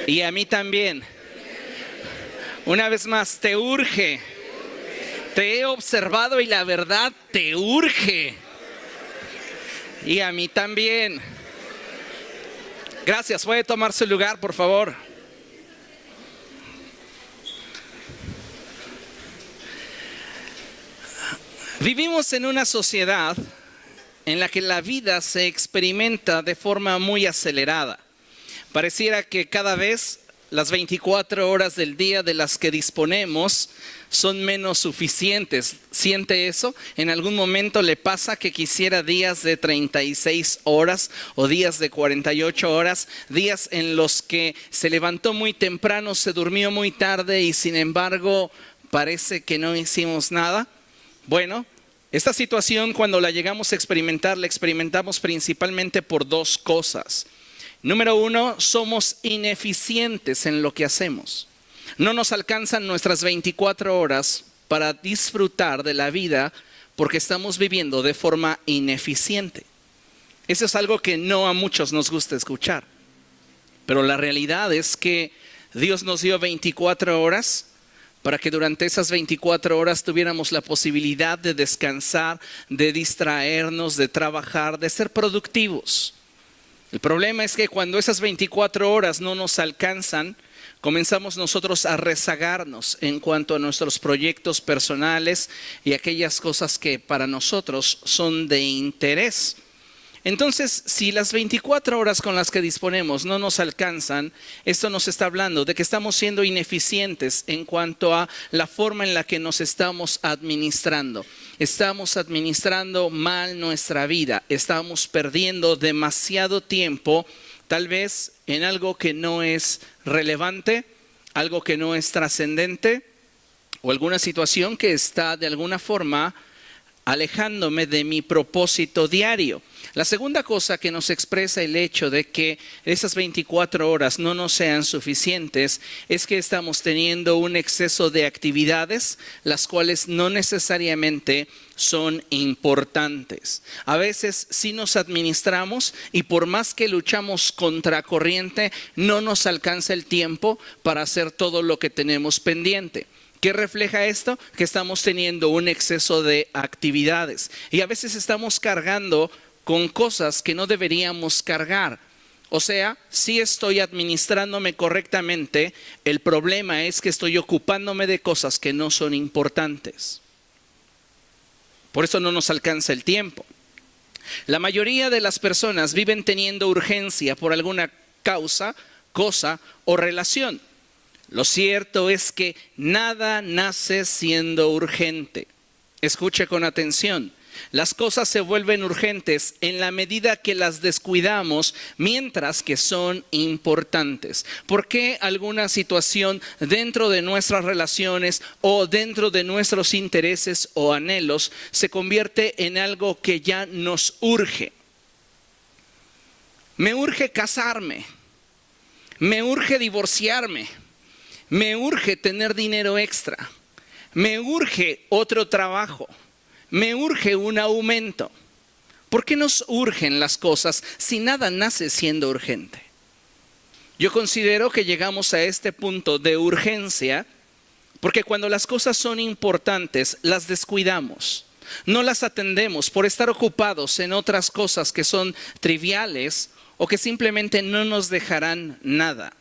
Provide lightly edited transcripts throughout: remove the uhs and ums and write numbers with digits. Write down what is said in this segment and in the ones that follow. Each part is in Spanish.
Y a mí también. Una vez más, te urge. Te he observado y la verdad te urge. Y a mí también. Gracias. Puede tomar su lugar, por favor. Vivimos en una sociedad en la que la vida se experimenta de forma muy acelerada. Pareciera que cada vez las 24 horas del día de las que disponemos son menos suficientes. ¿Siente eso? ¿En algún momento le pasa que quisiera días de 36 horas o días de 48 horas? Días en los que se levantó muy temprano, se durmió muy tarde y sin embargo parece que no hicimos nada. Bueno, esta situación cuando la llegamos a experimentar, la experimentamos principalmente por dos cosas. Número uno, somos ineficientes en lo que hacemos. No nos alcanzan nuestras 24 horas para disfrutar de la vida porque estamos viviendo de forma ineficiente. Eso es algo que no a muchos nos gusta escuchar. Pero la realidad es que Dios nos dio 24 horas para que durante esas 24 horas tuviéramos la posibilidad de descansar, de distraernos, de trabajar, de ser productivos. El problema es que cuando esas 24 horas no nos alcanzan, comenzamos nosotros a rezagarnos en cuanto a nuestros proyectos personales y aquellas cosas que para nosotros son de interés. Entonces, si las 24 horas con las que disponemos no nos alcanzan, esto nos está hablando de que estamos siendo ineficientes en cuanto a la forma en la que nos estamos administrando. Estamos administrando mal nuestra vida, estamos perdiendo demasiado tiempo, tal vez en algo que no es relevante, algo que no es trascendente o alguna situación que está de alguna forma alejándome de mi propósito diario. La segunda cosa que nos expresa el hecho de que esas 24 horas no nos sean suficientes es que estamos teniendo un exceso de actividades, las cuales no necesariamente son importantes. A veces sí nos administramos y por más que luchamos contra corriente, no nos alcanza el tiempo para hacer todo lo que tenemos pendiente. ¿Qué refleja esto? Que estamos teniendo un exceso de actividades y a veces estamos cargando con cosas que no deberíamos cargar. O sea, sí estoy administrándome correctamente, el problema es que estoy ocupándome de cosas que no son importantes. Por eso no nos alcanza el tiempo. La mayoría de las personas viven teniendo urgencia por alguna causa, cosa o relación. Lo cierto es que nada nace siendo urgente. Escuche con atención. Las cosas se vuelven urgentes en la medida que las descuidamos, mientras que son importantes. ¿Por qué alguna situación dentro de nuestras relaciones o dentro de nuestros intereses o anhelos se convierte en algo que ya nos urge? Me urge casarme, me urge divorciarme, me urge tener dinero extra, me urge otro trabajo. Me urge un aumento. ¿Por qué nos urgen las cosas si nada nace siendo urgente? Yo considero que llegamos a este punto de urgencia porque cuando las cosas son importantes, las descuidamos. No las atendemos por estar ocupados en otras cosas que son triviales o que simplemente no nos dejarán nada.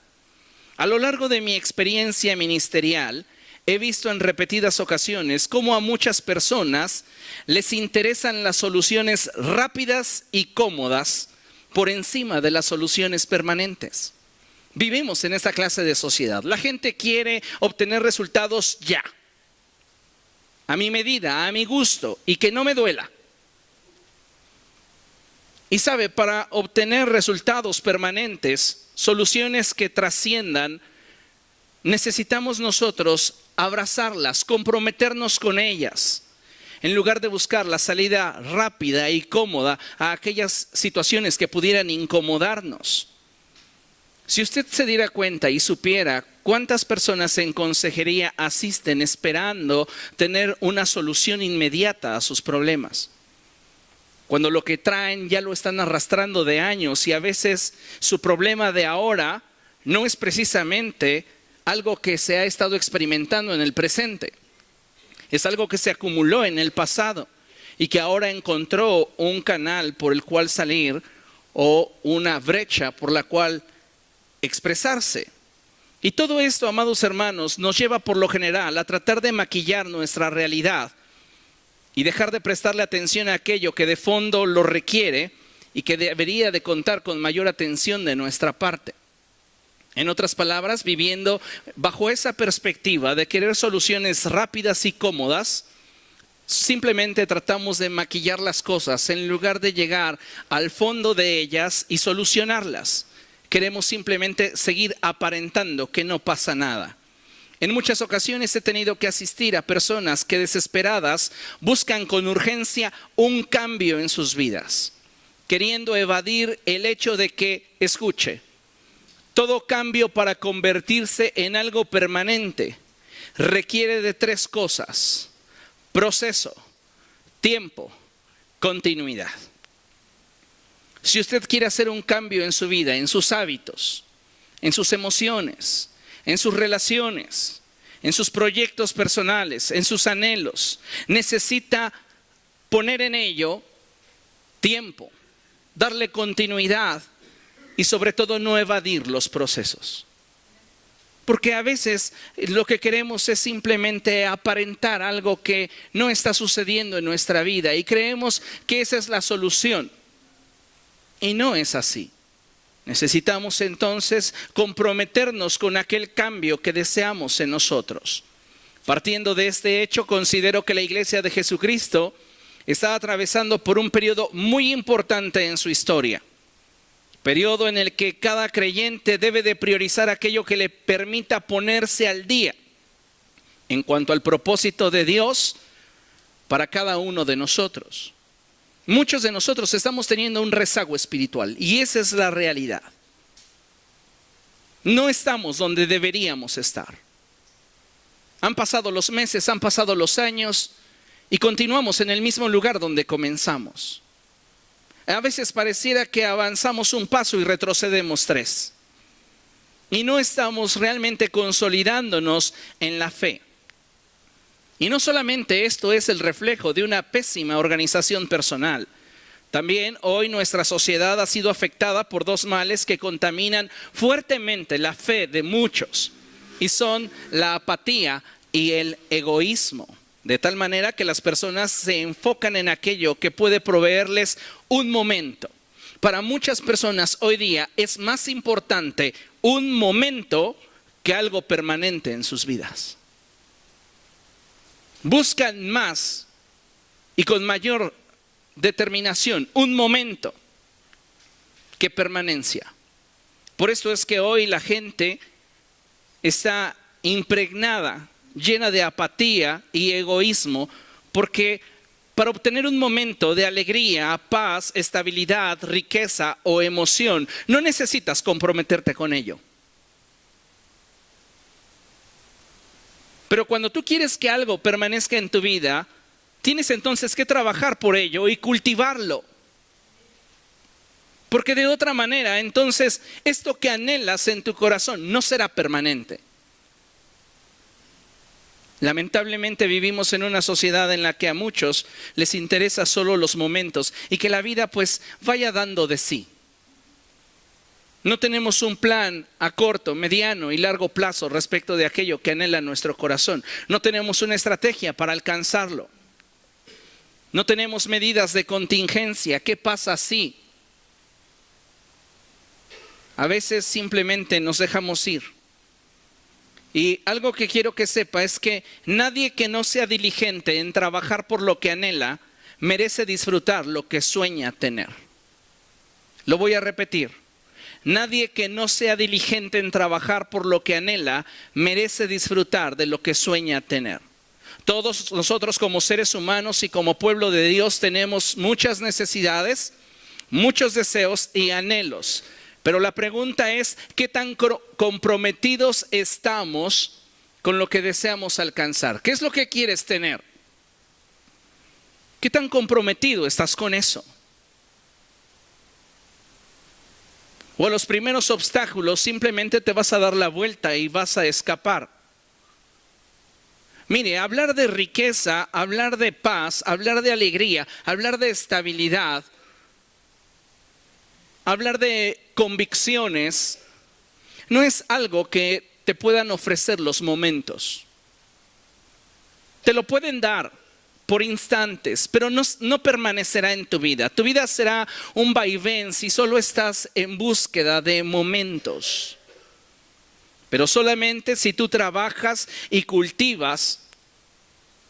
A lo largo de mi experiencia ministerial, he visto en repetidas ocasiones cómo a muchas personas les interesan las soluciones rápidas y cómodas por encima de las soluciones permanentes. Vivimos en esta clase de sociedad. La gente quiere obtener resultados ya, a mi medida, a mi gusto y que no me duela. Y sabe, para obtener resultados permanentes, soluciones que trasciendan, necesitamos nosotros abrazarlas, comprometernos con ellas, en lugar de buscar la salida rápida y cómoda a aquellas situaciones que pudieran incomodarnos. Si usted se diera cuenta y supiera cuántas personas en consejería asisten esperando tener una solución inmediata a sus problemas, cuando lo que traen ya lo están arrastrando de años y a veces su problema de ahora no es precisamente algo que se ha estado experimentando en el presente. Es algo que se acumuló en el pasado y que ahora encontró un canal por el cual salir o una brecha por la cual expresarse. Y todo esto, amados hermanos, nos lleva por lo general a tratar de maquillar nuestra realidad y dejar de prestarle atención a aquello que de fondo lo requiere y que debería de contar con mayor atención de nuestra parte. En otras palabras, viviendo bajo esa perspectiva de querer soluciones rápidas y cómodas, simplemente tratamos de maquillar las cosas en lugar de llegar al fondo de ellas y solucionarlas. Queremos simplemente seguir aparentando que no pasa nada. En muchas ocasiones he tenido que asistir a personas que desesperadas buscan con urgencia un cambio en sus vidas, queriendo evadir el hecho de que, escuche, todo cambio para convertirse en algo permanente requiere de 3 cosas: proceso, tiempo, continuidad. Si usted quiere hacer un cambio en su vida, en sus hábitos, en sus emociones, en sus relaciones, en sus proyectos personales, en sus anhelos, necesita poner en ello tiempo, darle continuidad y sobre todo no evadir los procesos. Porque a veces lo que queremos es simplemente aparentar algo que no está sucediendo en nuestra vida y creemos que esa es la solución. Y no es así. Necesitamos entonces comprometernos con aquel cambio que deseamos en nosotros. Partiendo de este hecho, considero que la Iglesia de Jesucristo está atravesando por un periodo muy importante en su historia. Periodo en el que cada creyente debe de priorizar aquello que le permita ponerse al día en cuanto al propósito de Dios para cada uno de nosotros. Muchos de nosotros estamos teniendo un rezago espiritual y esa es la realidad. No estamos donde deberíamos estar. Han pasado los meses, han pasado los años y continuamos en el mismo lugar donde comenzamos. A veces pareciera que avanzamos un paso y retrocedemos 3. Y no estamos realmente consolidándonos en la fe. Y no solamente esto es el reflejo de una pésima organización personal. También hoy nuestra sociedad ha sido afectada por 2 males que contaminan fuertemente la fe de muchos. Y son la apatía y el egoísmo. De tal manera que las personas se enfocan en aquello que puede proveerles un momento. Para muchas personas hoy día es más importante un momento que algo permanente en sus vidas. Buscan más y con mayor determinación un momento que permanencia. Por esto es que hoy la gente está impregnada, llena de apatía y egoísmo, porque para obtener un momento de alegría, paz, estabilidad, riqueza o emoción, no necesitas comprometerte con ello. Pero cuando tú quieres que algo permanezca en tu vida, tienes entonces que trabajar por ello y cultivarlo. Porque de otra manera, entonces, esto que anhelas en tu corazón no será permanente. Lamentablemente vivimos en una sociedad en la que a muchos les interesa solo los momentos y que la vida pues vaya dando de sí. No tenemos un plan a corto, mediano y largo plazo respecto de aquello que anhela nuestro corazón. No tenemos una estrategia para alcanzarlo. No tenemos medidas de contingencia. ¿Qué pasa si? A veces simplemente nos dejamos ir. Y algo que quiero que sepa es que nadie que no sea diligente en trabajar por lo que anhela merece disfrutar lo que sueña tener. Lo voy a repetir. Nadie que no sea diligente en trabajar por lo que anhela merece disfrutar de lo que sueña tener. Todos nosotros como seres humanos y como pueblo de Dios tenemos muchas necesidades, muchos deseos y anhelos. Pero la pregunta es, ¿qué tan comprometidos estamos con lo que deseamos alcanzar? ¿Qué es lo que quieres tener? ¿Qué tan comprometido estás con eso? O a los primeros obstáculos simplemente te vas a dar la vuelta y vas a escapar. Mire, hablar de riqueza, hablar de paz, hablar de alegría, hablar de estabilidad, hablar de convicciones, no es algo que te puedan ofrecer los momentos. Te lo pueden dar por instantes, pero no permanecerá en tu vida. Tu vida será un vaivén si solo estás en búsqueda de momentos. Pero solamente si tú trabajas y cultivas,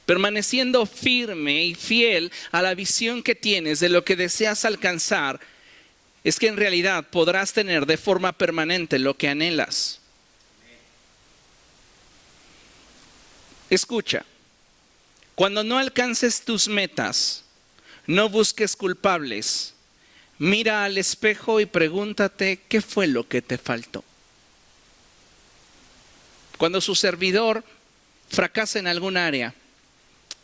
permaneciendo firme y fiel a la visión que tienes de lo que deseas alcanzar, es que en realidad podrás tener de forma permanente lo que anhelas. Escucha. Cuando no alcances tus metas, no busques culpables. Mira al espejo y pregúntate qué fue lo que te faltó. Cuando su servidor fracasa en algún área,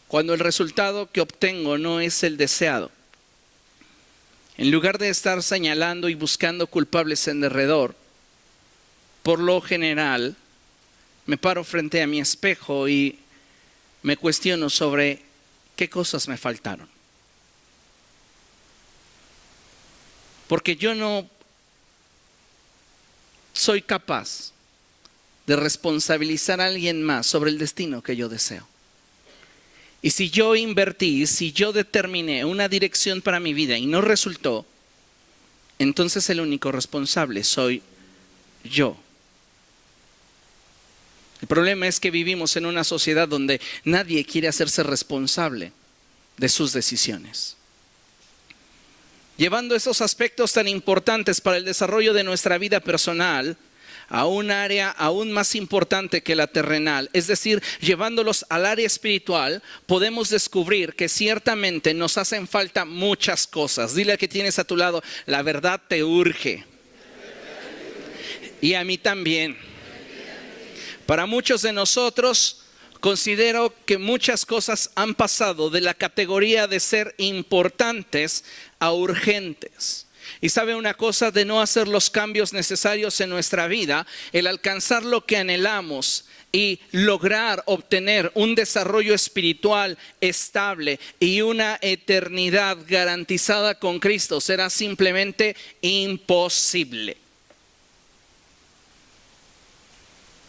cuando el resultado que obtengo no es el deseado, en lugar de estar señalando y buscando culpables en derredor, por lo general me paro frente a mi espejo y me cuestiono sobre qué cosas me faltaron. Porque yo no soy capaz de responsabilizar a alguien más sobre el destino que yo deseo. Y si yo invertí, si yo determiné una dirección para mi vida y no resultó, entonces el único responsable soy yo. El problema es que vivimos en una sociedad donde nadie quiere hacerse responsable de sus decisiones. Llevando esos aspectos tan importantes para el desarrollo de nuestra vida personal a un área aún más importante que la terrenal, es decir, llevándolos al área espiritual, podemos descubrir que ciertamente nos hacen falta muchas cosas. Dile al que tienes a tu lado, la verdad te urge. Y a mí también. Para muchos de nosotros, considero que muchas cosas han pasado de la categoría de ser importantes a urgentes. Y sabe una cosa, de no hacer los cambios necesarios en nuestra vida, el alcanzar lo que anhelamos y lograr obtener un desarrollo espiritual estable y una eternidad garantizada con Cristo será simplemente imposible.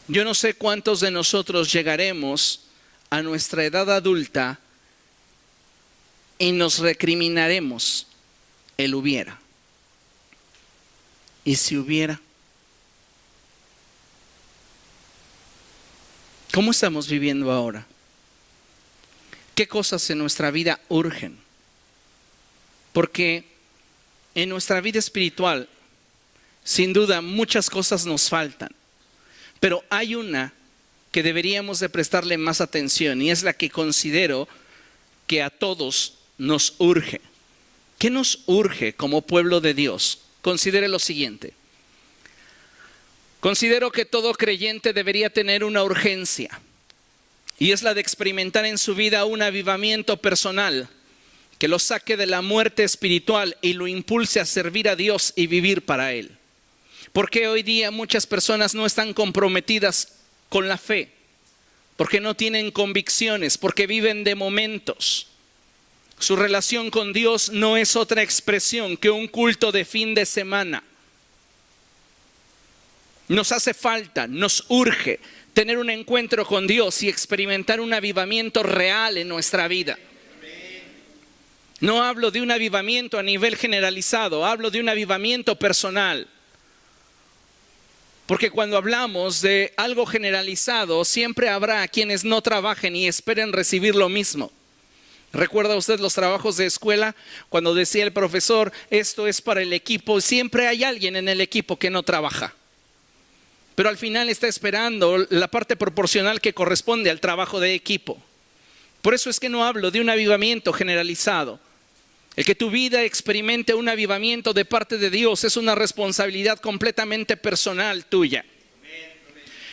Yo no sé cuántos de nosotros llegaremos a nuestra edad adulta y nos recriminaremos el hubiera. ¿Y si hubiera? ¿Cómo estamos viviendo ahora? ¿Qué cosas en nuestra vida urgen? Porque en nuestra vida espiritual, sin duda, muchas cosas nos faltan. Pero hay una que deberíamos de prestarle más atención y es la que considero que a todos nos urge. ¿Qué nos urge como pueblo de Dios? Considere lo siguiente. Considero que todo creyente debería tener una urgencia y es la de experimentar en su vida un avivamiento personal que lo saque de la muerte espiritual y lo impulse a servir a Dios y vivir para Él. Porque hoy día muchas personas no están comprometidas con la fe, porque no tienen convicciones, porque viven de momentos. Su relación con Dios no es otra expresión que un culto de fin de semana. Nos hace falta, nos urge tener un encuentro con Dios y experimentar un avivamiento real en nuestra vida. No hablo de un avivamiento a nivel generalizado, hablo de un avivamiento personal. Porque cuando hablamos de algo generalizado, siempre habrá quienes no trabajen y esperen recibir lo mismo. ¿Recuerda usted los trabajos de escuela? Cuando decía el profesor, esto es para el equipo, siempre hay alguien en el equipo que no trabaja. Pero al final está esperando la parte proporcional que corresponde al trabajo de equipo. Por eso es que no hablo de un avivamiento generalizado. El que tu vida experimente un avivamiento de parte de Dios es una responsabilidad completamente personal tuya.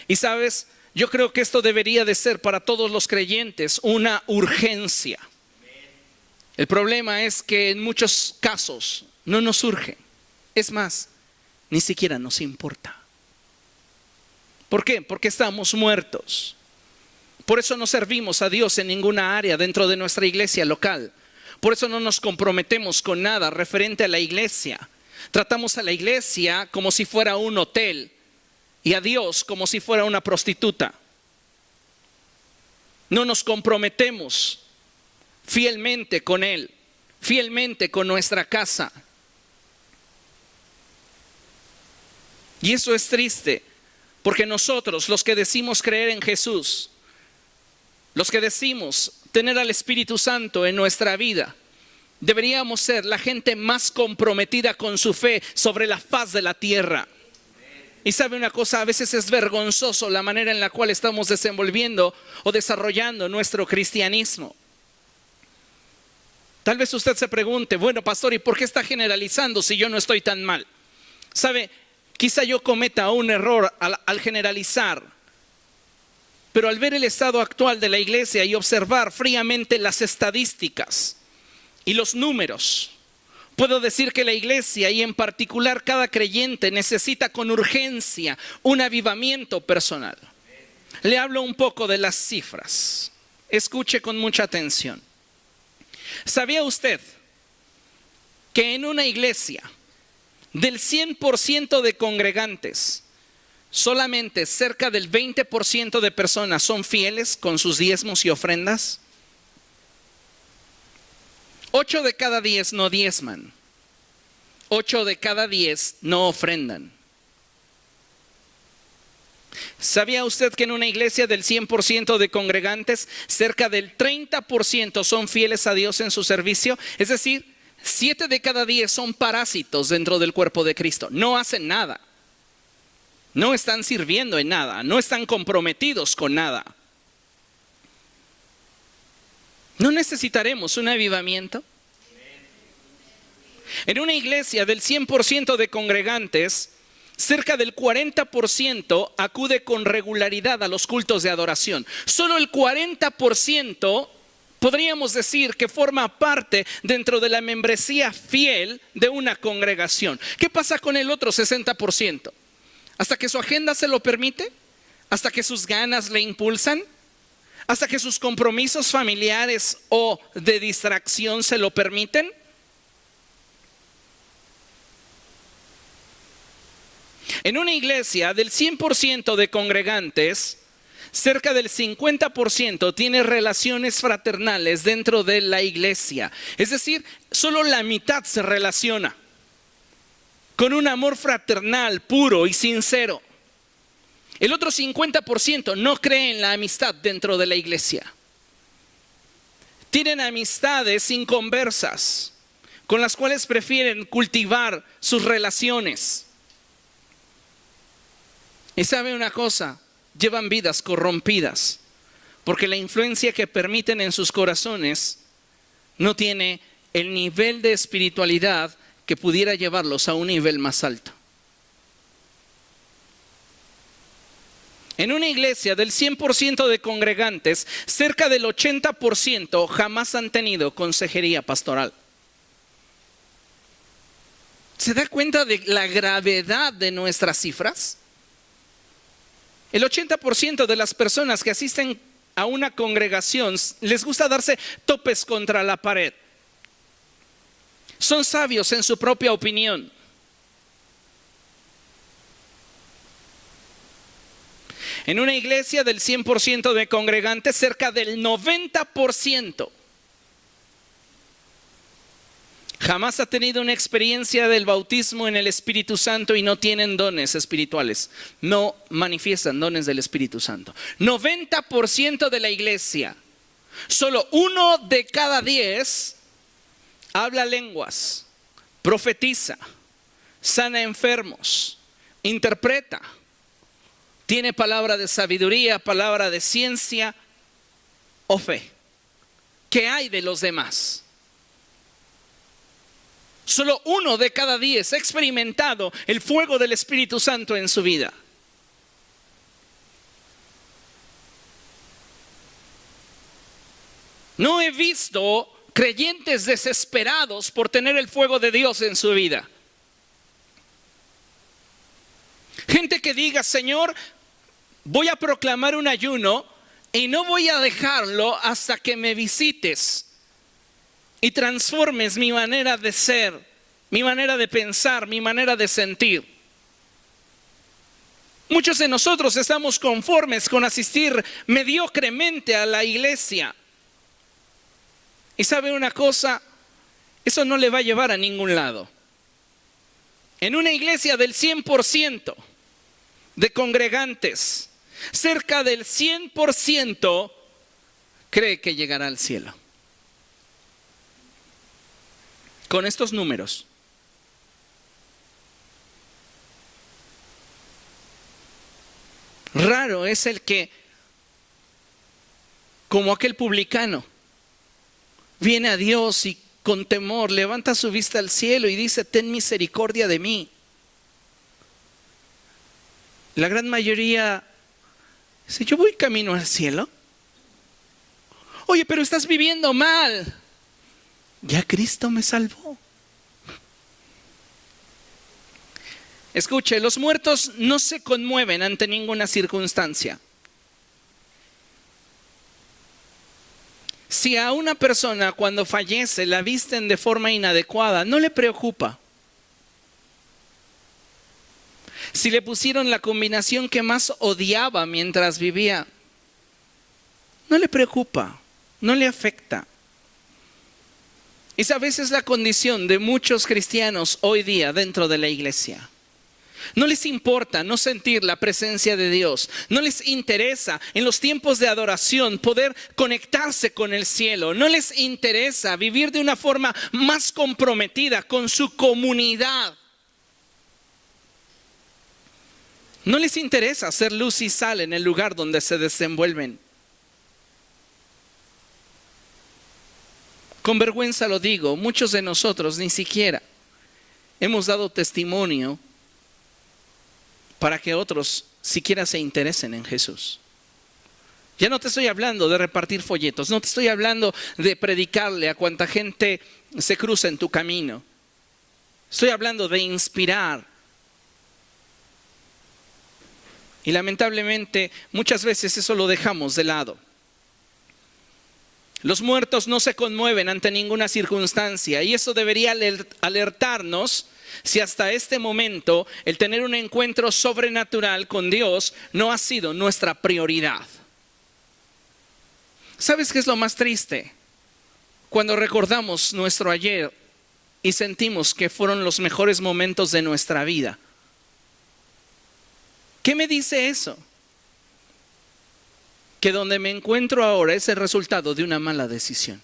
Y sabes, yo creo que esto debería de ser para todos los creyentes una urgencia. El problema es que en muchos casos no nos urge. Es más, ni siquiera nos importa. ¿Por qué? Porque estamos muertos. Por eso no servimos a Dios en ninguna área dentro de nuestra iglesia local. Por eso no nos comprometemos con nada referente a la iglesia. Tratamos a la iglesia como si fuera un hotel y a Dios como si fuera una prostituta. No nos comprometemos fielmente con Él, fielmente con nuestra casa. Y eso es triste, porque nosotros, los que decimos creer en Jesús, los que decimos tener al Espíritu Santo en nuestra vida, deberíamos ser la gente más comprometida con su fe sobre la faz de la tierra. Y sabe una cosa, a veces es vergonzoso la manera en la cual estamos desenvolviendo o desarrollando nuestro cristianismo. Tal vez usted se pregunte, bueno, pastor, ¿y por qué está generalizando si yo no estoy tan mal? Sabe, quizá yo cometa un error al generalizar, pero al ver el estado actual de la iglesia y observar fríamente las estadísticas y los números, puedo decir que la iglesia y en particular cada creyente necesita con urgencia un avivamiento personal. Le hablo un poco de las cifras. Escuche con mucha atención. ¿Sabía usted que en una iglesia del 100% de congregantes, solamente cerca del 20% de personas son fieles con sus diezmos y ofrendas? 8 de cada 10 no diezman. 8 de cada 10 no ofrendan. ¿Sabía usted que en una iglesia del 100% de congregantes, cerca del 30% son fieles a Dios en su servicio? Es decir, 7 de cada 10 son parásitos dentro del cuerpo de Cristo. No hacen nada. No están sirviendo en nada. No están comprometidos con nada. ¿No necesitaremos un avivamiento? En una iglesia del 100% de congregantes, cerca del 40% acude con regularidad a los cultos de adoración. Solo el 40% podríamos decir que forma parte dentro de la membresía fiel de una congregación. ¿Qué pasa con el otro 60%? ¿Hasta que su agenda se lo permite? ¿Hasta que sus ganas le impulsan? ¿Hasta que sus compromisos familiares o de distracción se lo permiten? En una iglesia del 100% de congregantes, cerca del 50% tiene relaciones fraternales dentro de la iglesia. Es decir, solo la mitad se relaciona con un amor fraternal, puro y sincero. El otro 50% no cree en la amistad dentro de la iglesia. Tienen amistades inconversas, con las cuales prefieren cultivar sus relaciones. Y sabe una cosa, llevan vidas corrompidas, porque la influencia que permiten en sus corazones no tiene el nivel de espiritualidad que pudiera llevarlos a un nivel más alto. En una iglesia del 100% de congregantes, cerca del 80% jamás han tenido consejería pastoral. ¿Se da cuenta de la gravedad de nuestras cifras? El 80% de las personas que asisten a una congregación les gusta darse topes contra la pared. Son sabios en su propia opinión. En una iglesia del 100% de congregantes, cerca del 90% jamás ha tenido una experiencia del bautismo en el Espíritu Santo y no tienen dones espirituales. No manifiestan dones del Espíritu Santo. 90% de la iglesia, solo 1 de cada 10 habla lenguas, profetiza, sana enfermos, interpreta, tiene palabra de sabiduría, palabra de ciencia o fe. ¿Qué hay de los demás? Solo 1 de cada 10 ha experimentado el fuego del Espíritu Santo en su vida. No he visto creyentes desesperados por tener el fuego de Dios en su vida. Gente que diga, Señor, voy a proclamar un ayuno y no voy a dejarlo hasta que me visites y transformes mi manera de ser, mi manera de pensar, mi manera de sentir. Muchos de nosotros estamos conformes con asistir mediocremente a la iglesia. Y sabe una cosa, eso no le va a llevar a ningún lado. En una iglesia del 100% de congregantes, cerca del 100% cree que llegará al cielo. Con estos números. Raro es el que, como aquel publicano, viene a Dios y con temor levanta su vista al cielo y dice, ten misericordia de mí. La gran mayoría dice, yo voy camino al cielo. Oye, pero estás viviendo mal. Ya Cristo me salvó. Escuche, los muertos no se conmueven ante ninguna circunstancia. Si a una persona cuando fallece la visten de forma inadecuada, no le preocupa. Si le pusieron la combinación que más odiaba mientras vivía, no le preocupa, no le afecta. Esa a veces es la condición de muchos cristianos hoy día dentro de la iglesia. No les importa no sentir la presencia de Dios. No les interesa en los tiempos de adoración poder conectarse con el cielo. No les interesa vivir de una forma más comprometida con su comunidad. No les interesa ser luz y sal en el lugar donde se desenvuelven. Con vergüenza lo digo, muchos de nosotros ni siquiera hemos dado testimonio para que otros siquiera se interesen en Jesús. Ya no te estoy hablando de repartir folletos, no te estoy hablando de predicarle a cuanta gente se cruza en tu camino. Estoy hablando de inspirar. Y lamentablemente muchas veces eso lo dejamos de lado. Los muertos no se conmueven ante ninguna circunstancia y eso debería alertarnos si hasta este momento el tener un encuentro sobrenatural con Dios no ha sido nuestra prioridad. ¿Sabes qué es lo más triste? Cuando recordamos nuestro ayer y sentimos que fueron los mejores momentos de nuestra vida. ¿Qué me dice eso? Que donde me encuentro ahora es el resultado de una mala decisión.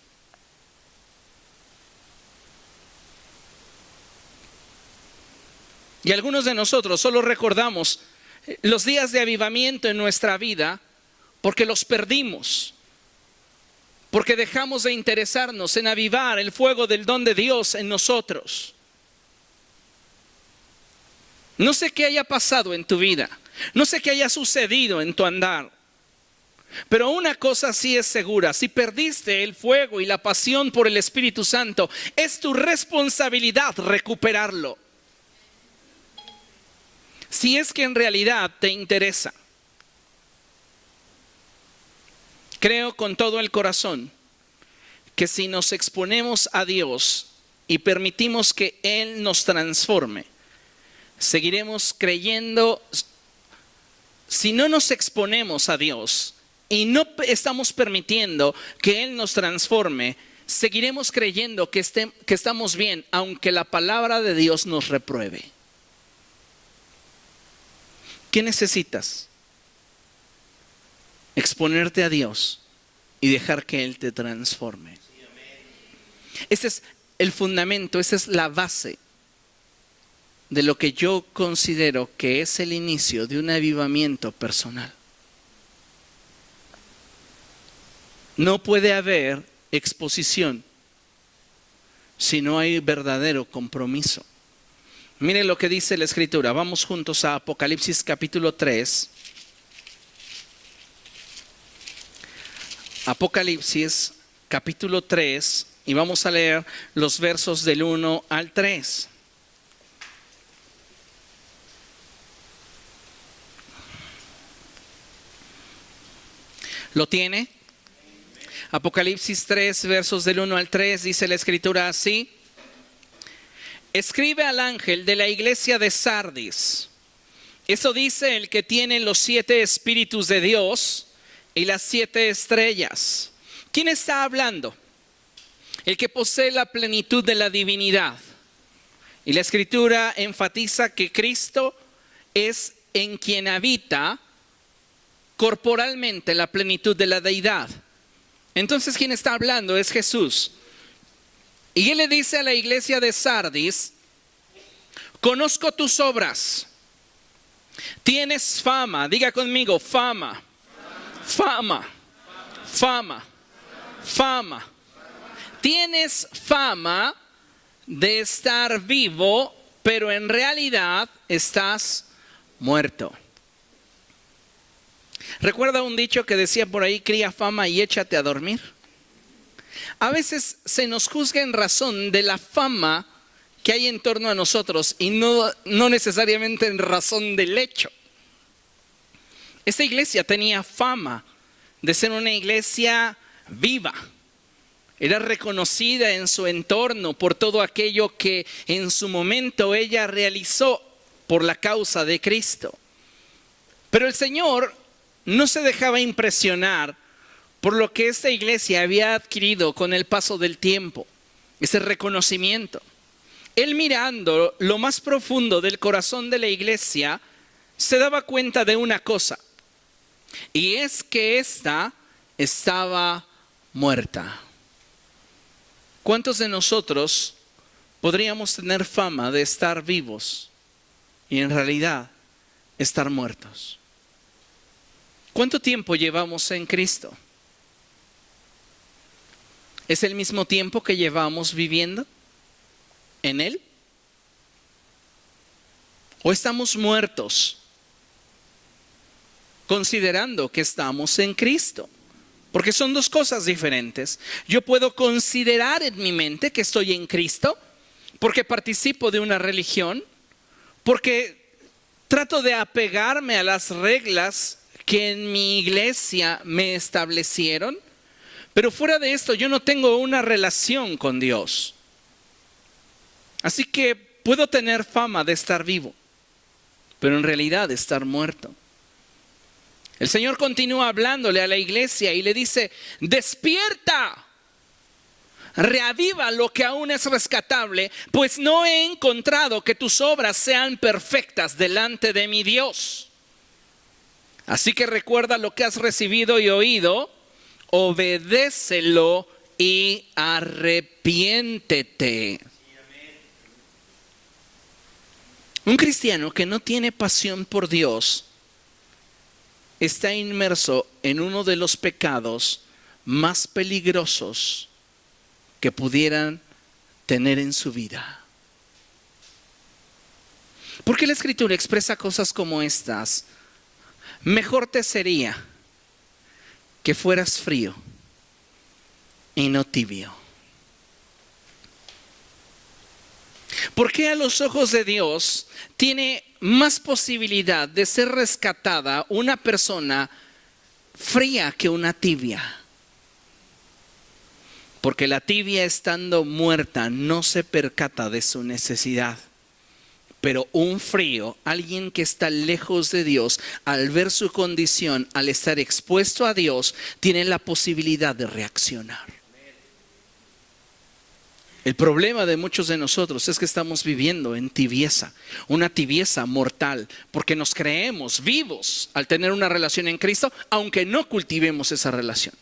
Y algunos de nosotros solo recordamos los días de avivamiento en nuestra vida porque los perdimos. Porque dejamos de interesarnos en avivar el fuego del don de Dios en nosotros. No sé qué haya pasado en tu vida. No sé qué haya sucedido en tu andar. Pero una cosa sí es segura, si perdiste el fuego y la pasión por el Espíritu Santo, es tu responsabilidad recuperarlo. Si es que en realidad te interesa. Creo con todo el corazón que si nos exponemos a Dios y permitimos que Él nos transforme, seguiremos creyendo. Si no nos exponemos a Dios y no estamos permitiendo que Él nos transforme, seguiremos creyendo que estamos bien, aunque la palabra de Dios nos repruebe. ¿Qué necesitas? Exponerte a Dios y dejar que Él te transforme. Ese es el fundamento, esa es la base de lo que yo considero que es el inicio de un avivamiento personal. No puede haber exposición si no hay verdadero compromiso. Miren lo que dice la Escritura. Vamos juntos a Apocalipsis capítulo 3. Apocalipsis capítulo 3 y vamos a leer los versos del 1 al 3. ¿Lo tiene? Apocalipsis 3, versos del 1 al 3, dice la escritura así. Escribe al ángel de la iglesia de Sardis. Eso dice el que tiene los 7 espíritus de Dios y las 7 estrellas. ¿Quién está hablando? El que posee la plenitud de la divinidad. Y la escritura enfatiza que Cristo es en quien habita corporalmente la plenitud de la deidad. Entonces, ¿quién está hablando? Es Jesús. Y él le dice a la iglesia de Sardis: conozco tus obras. Tienes fama. Diga conmigo, fama. Fama. Fama. Fama. Tienes fama de estar vivo, pero en realidad estás muerto. ¿Recuerda un dicho que decía por ahí: cría fama y échate a dormir? A veces se nos juzga en razón de la fama que hay en torno a nosotros y no necesariamente en razón del hecho. Esta iglesia tenía fama de ser una iglesia viva. Era reconocida en su entorno por todo aquello que en su momento ella realizó por la causa de Cristo. Pero el Señor no se dejaba impresionar por lo que esta iglesia había adquirido con el paso del tiempo, ese reconocimiento. Él, mirando lo más profundo del corazón de la iglesia, se daba cuenta de una cosa, y es que ésta estaba muerta. ¿Cuántos de nosotros podríamos tener fama de estar vivos y en realidad estar muertos? ¿Cuánto tiempo llevamos en Cristo? ¿Es el mismo tiempo que llevamos viviendo en Él? ¿O estamos muertos considerando que estamos en Cristo? Porque son dos cosas diferentes. Yo puedo considerar en mi mente que estoy en Cristo porque participo de una religión, porque trato de apegarme a las reglas que en mi iglesia me establecieron, pero fuera de esto yo no tengo una relación con Dios. Así que puedo tener fama de estar vivo, pero en realidad estar muerto. El Señor continúa hablándole a la iglesia y le dice: despierta, reaviva lo que aún es rescatable, pues no he encontrado que tus obras sean perfectas delante de mi Dios. Así que recuerda lo que has recibido y oído, obedécelo y arrepiéntete. Un cristiano que no tiene pasión por Dios está inmerso en uno de los pecados más peligrosos que pudieran tener en su vida. Porque la Escritura expresa cosas como estas: mejor te sería que fueras frío y no tibio. ¿Por qué a los ojos de Dios tiene más posibilidad de ser rescatada una persona fría que una tibia? Porque la tibia, estando muerta, no se percata de su necesidad. Pero un frío, alguien que está lejos de Dios, al ver su condición, al estar expuesto a Dios, tiene la posibilidad de reaccionar. El problema de muchos de nosotros es que estamos viviendo en tibieza, una tibieza mortal, porque nos creemos vivos al tener una relación en Cristo, aunque no cultivemos esa relación.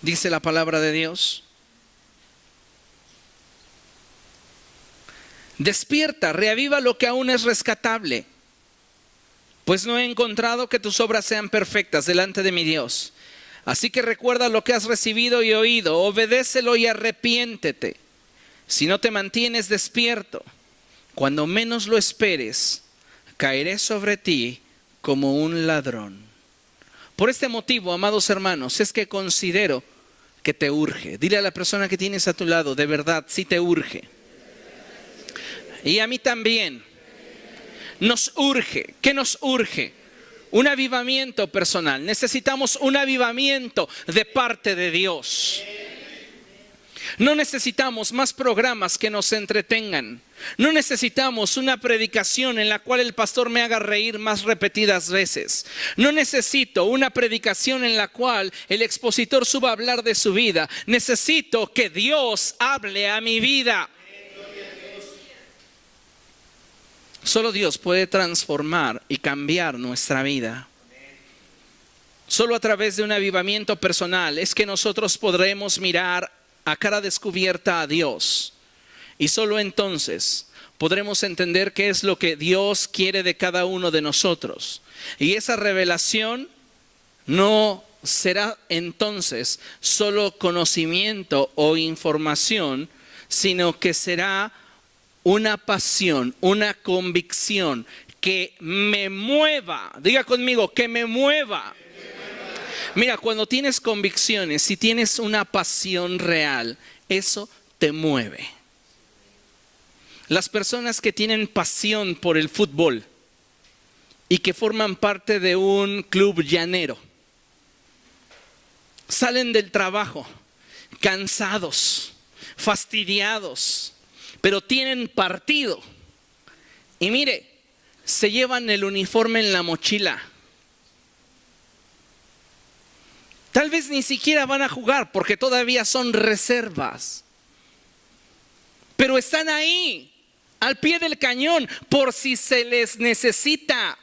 Dice la palabra de Dios: despierta, reaviva lo que aún es rescatable, pues no he encontrado que tus obras sean perfectas delante de mi Dios. Así que recuerda lo que has recibido y oído, obedécelo y arrepiéntete. Si no te mantienes despierto, cuando menos lo esperes, caeré sobre ti como un ladrón. Por este motivo, amados hermanos, es que considero que te urge. Dile a la persona que tienes a tu lado, de verdad, sí te urge. Y a mí también. Nos urge. ¿Qué nos urge? Un avivamiento personal. Necesitamos un avivamiento de parte de Dios. No necesitamos más programas que nos entretengan. No necesitamos una predicación en la cual el pastor me haga reír más repetidas veces. No necesito una predicación en la cual el expositor suba a hablar de su vida. Necesito que Dios hable a mi vida. Solo Dios puede transformar y cambiar nuestra vida. Solo a través de un avivamiento personal es que nosotros podremos mirar a cara descubierta a Dios. Y solo entonces podremos entender qué es lo que Dios quiere de cada uno de nosotros. Y esa revelación no será entonces solo conocimiento o información, sino que será una pasión, una convicción que me mueva. Diga conmigo, que me mueva. Mira, cuando tienes convicciones, si tienes una pasión real, eso te mueve. Las personas que tienen pasión por el fútbol y que forman parte de un club llanero, salen del trabajo cansados, fastidiados, pero tienen partido. Y mire, se llevan el uniforme en la mochila. Tal vez ni siquiera van a jugar porque todavía son reservas. Pero están ahí, al pie del cañón, por si se les necesita.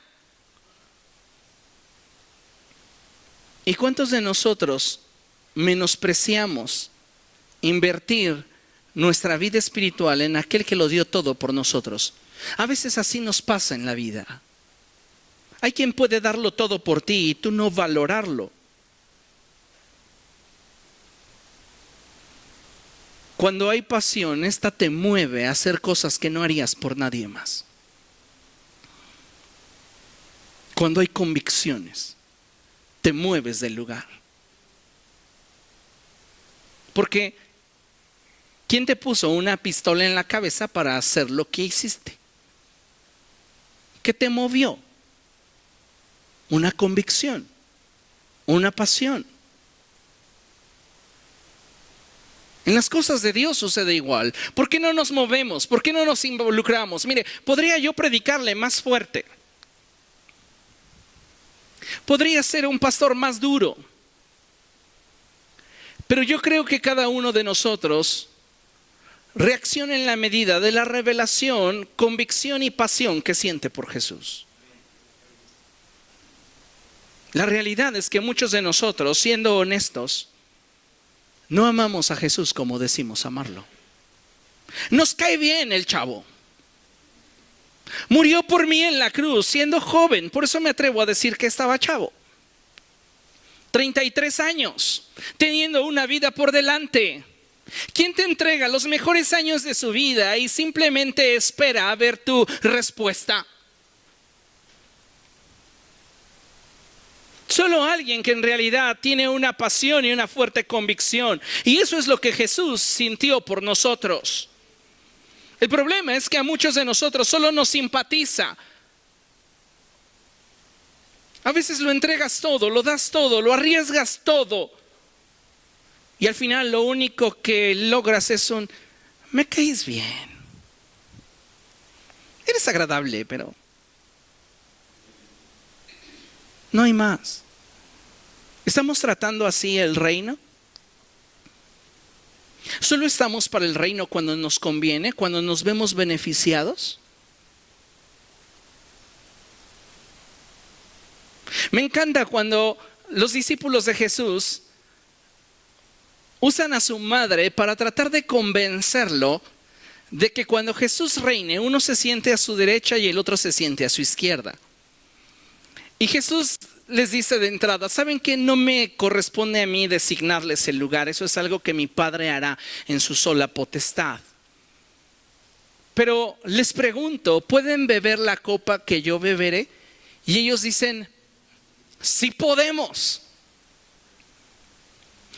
¿Y cuántos de nosotros menospreciamos invertir nuestra vida espiritual en aquel que lo dio todo por nosotros? A veces así nos pasa en la vida. Hay quien puede darlo todo por ti y tú no valorarlo. Cuando hay pasión, esta te mueve a hacer cosas que no harías por nadie más. Cuando hay convicciones, te mueves del lugar. Porque ¿quién te puso una pistola en la cabeza para hacer lo que hiciste? ¿Qué te movió? Una convicción, una pasión. En las cosas de Dios sucede igual. ¿Por qué no nos movemos? ¿Por qué no nos involucramos? Mire, podría yo predicarle más fuerte. Podría ser un pastor más duro. Pero yo creo que cada uno de nosotros reacciona en la medida de la revelación, convicción y pasión que siente por Jesús. La realidad es que muchos de nosotros, siendo honestos, no amamos a Jesús como decimos amarlo. Nos cae bien el chavo. Murió por mí en la cruz siendo joven. Por eso me atrevo a decir que estaba chavo. 33 años, teniendo una vida por delante. ¿Quién te entrega los mejores años de su vida y simplemente espera a ver tu respuesta? Solo alguien que en realidad tiene una pasión y una fuerte convicción. Y eso es lo que Jesús sintió por nosotros. El problema es que a muchos de nosotros solo nos simpatiza. A veces lo entregas todo, lo das todo, lo arriesgas todo. Y al final lo único que logras es un, me caes bien. Eres agradable, pero no hay más. ¿Estamos tratando así el reino? ¿Solo estamos para el reino cuando nos conviene, cuando nos vemos beneficiados? Me encanta cuando los discípulos de Jesús usan a su madre para tratar de convencerlo de que cuando Jesús reine, uno se siente a su derecha y el otro se siente a su izquierda. Y Jesús les dice de entrada, ¿saben qué? No me corresponde a mí designarles el lugar. Eso es algo que mi Padre hará en su sola potestad. Pero les pregunto, ¿pueden beber la copa que yo beberé? Y ellos dicen, sí podemos.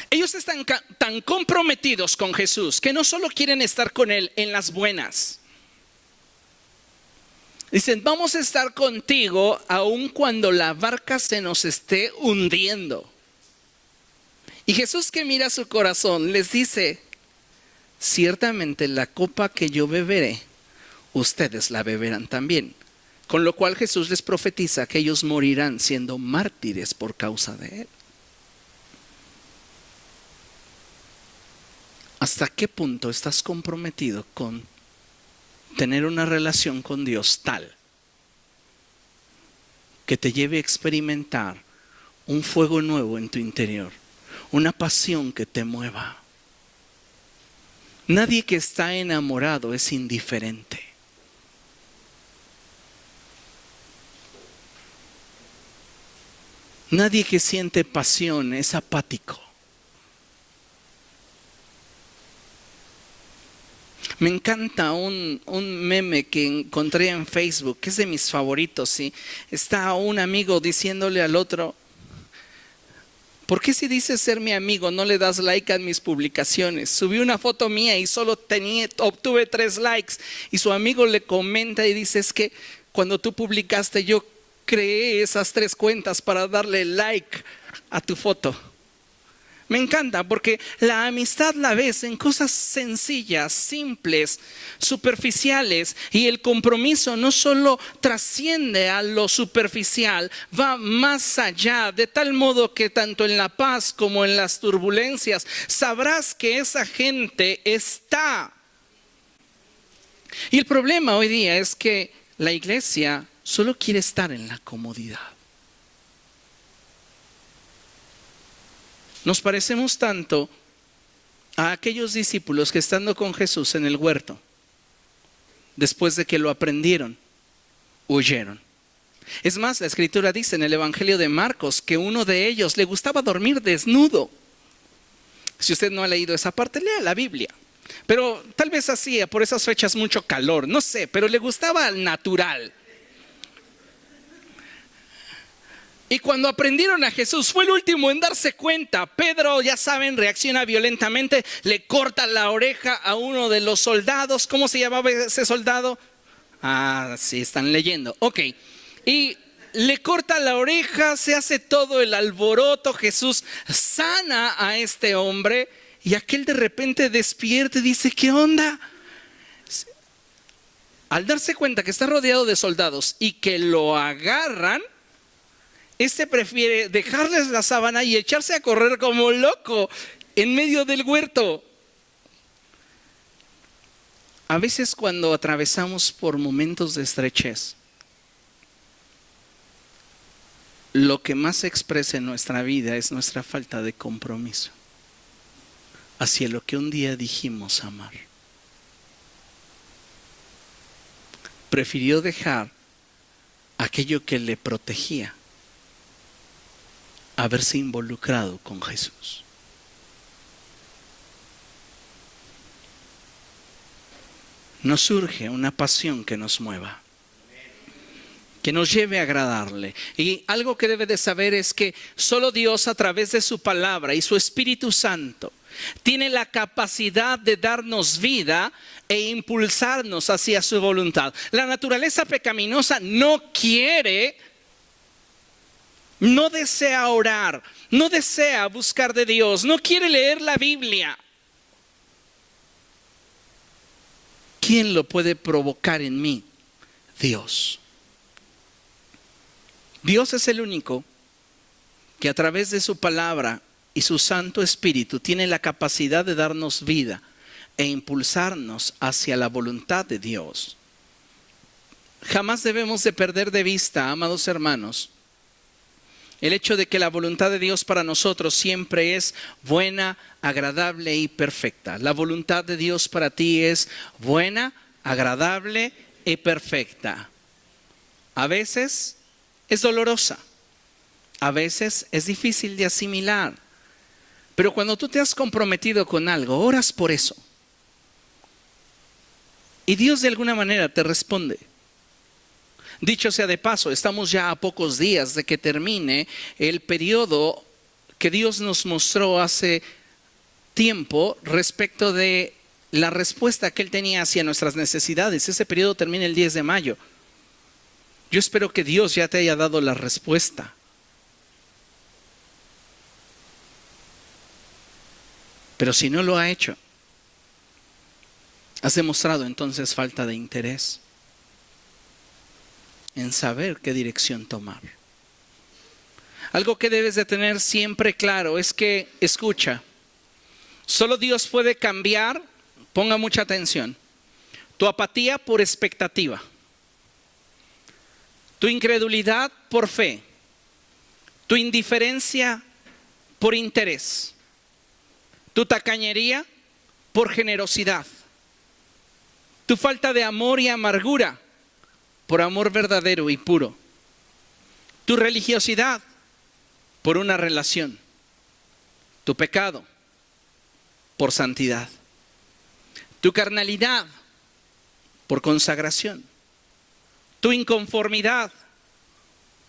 Ellos están tan comprometidos con Jesús que no solo quieren estar con Él en las buenas. Dicen, vamos a estar contigo aun cuando la barca se nos esté hundiendo. Y Jesús, que mira su corazón, les dice, ciertamente la copa que yo beberé, ustedes la beberán también. Con lo cual Jesús les profetiza que ellos morirán siendo mártires por causa de Él. ¿Hasta qué punto estás comprometido con tener una relación con Dios tal que te lleve a experimentar un fuego nuevo en tu interior, una pasión que te mueva? Nadie que está enamorado es indiferente. Nadie que siente pasión es apático. Me encanta un meme que encontré en Facebook, que es de mis favoritos, ¿sí? Está un amigo diciéndole al otro, ¿por qué si dices ser mi amigo no le das like a mis publicaciones? Subí una foto mía y solo obtuve 3 likes. Y su amigo le comenta y dice, es que cuando tú publicaste yo creé esas 3 cuentas para darle like a tu foto. Me encanta porque la amistad la ves en cosas sencillas, simples, superficiales, y el compromiso no solo trasciende a lo superficial, va más allá, de tal modo que tanto en la paz como en las turbulencias sabrás que esa gente está. Y el problema hoy día es que la iglesia solo quiere estar en la comodidad. Nos parecemos tanto a aquellos discípulos que estando con Jesús en el huerto, después de que lo aprendieron, huyeron. Es más, la escritura dice en el Evangelio de Marcos que uno de ellos le gustaba dormir desnudo. Si usted no ha leído esa parte, lea la Biblia. Pero tal vez hacía por esas fechas mucho calor, no sé, pero le gustaba al natural. Y cuando aprendieron a Jesús, fue el último en darse cuenta. Pedro, ya saben, reacciona violentamente, le corta la oreja a uno de los soldados. ¿Cómo se llamaba ese soldado? Ah, sí, están leyendo. Ok. Y le corta la oreja, se hace todo el alboroto. Jesús sana a este hombre y aquel de repente despierta y dice, ¿qué onda? Al darse cuenta que está rodeado de soldados y que lo agarran, prefiere dejarles la sábana y echarse a correr como loco en medio del huerto. A veces cuando atravesamos por momentos de estrechez, lo que más se expresa en nuestra vida es nuestra falta de compromiso hacia lo que un día dijimos amar. Prefirió dejar aquello que le protegía, haberse involucrado con Jesús. Nos surge una pasión que nos mueva, que nos lleve a agradarle. Y algo que debe de saber es que solo Dios, a través de su palabra y su Espíritu Santo, tiene la capacidad de darnos vida e impulsarnos hacia su voluntad. La naturaleza pecaminosa no quiere, no desea orar, no desea buscar de Dios, no quiere leer la Biblia. ¿Quién lo puede provocar en mí? Dios. Dios es el único que a través de su palabra y su Santo Espíritu tiene la capacidad de darnos vida e impulsarnos hacia la voluntad de Dios. Jamás debemos de perder de vista, amados hermanos, el hecho de que la voluntad de Dios para nosotros siempre es buena, agradable y perfecta. La voluntad de Dios para ti es buena, agradable y perfecta. A veces es dolorosa, a veces es difícil de asimilar, pero cuando tú te has comprometido con algo, oras por eso. Y Dios de alguna manera te responde. Dicho sea de paso, estamos ya a pocos días de que termine el periodo que Dios nos mostró hace tiempo respecto de la respuesta que Él tenía hacia nuestras necesidades. Ese periodo termina el 10 de mayo. Yo espero que Dios ya te haya dado la respuesta. Pero si no lo ha hecho, has demostrado entonces falta de interés en saber qué dirección tomar. Algo que debes de tener siempre claro es que, escucha, solo Dios puede cambiar, ponga mucha atención, tu apatía por expectativa, tu incredulidad por fe, tu indiferencia por interés, tu tacañería por generosidad, tu falta de amor y amargura por amor verdadero y puro, tu religiosidad por una relación, tu pecado por santidad, tu carnalidad por consagración, tu inconformidad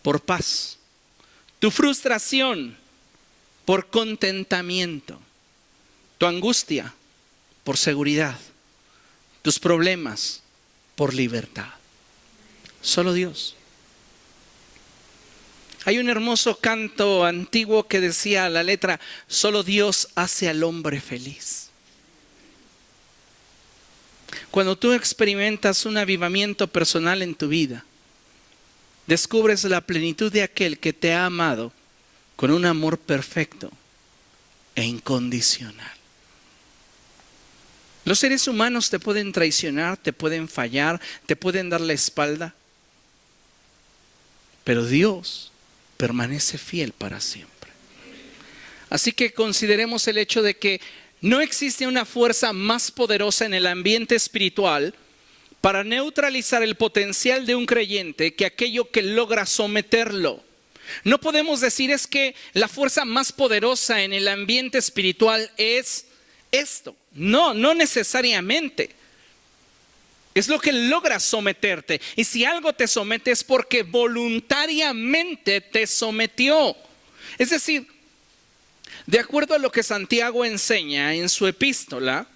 por paz, tu frustración por contentamiento, tu angustia por seguridad, tus problemas por libertad. Solo Dios. Hay un hermoso canto antiguo que decía la letra: solo Dios hace al hombre feliz. Cuando tú experimentas un avivamiento personal en tu vida, descubres la plenitud de aquel que te ha amado con un amor perfecto e incondicional. Los seres humanos te pueden traicionar, te pueden fallar, te pueden dar la espalda, pero Dios permanece fiel para siempre. Así que consideremos el hecho de que no existe una fuerza más poderosa en el ambiente espiritual para neutralizar el potencial de un creyente que aquello que logra someterlo. No podemos decir es que la fuerza más poderosa en el ambiente espiritual es esto. No, no necesariamente. Es lo que logra someterte. Y si algo te somete es porque voluntariamente te sometió. Es decir, de acuerdo a lo que Santiago enseña en su epístola,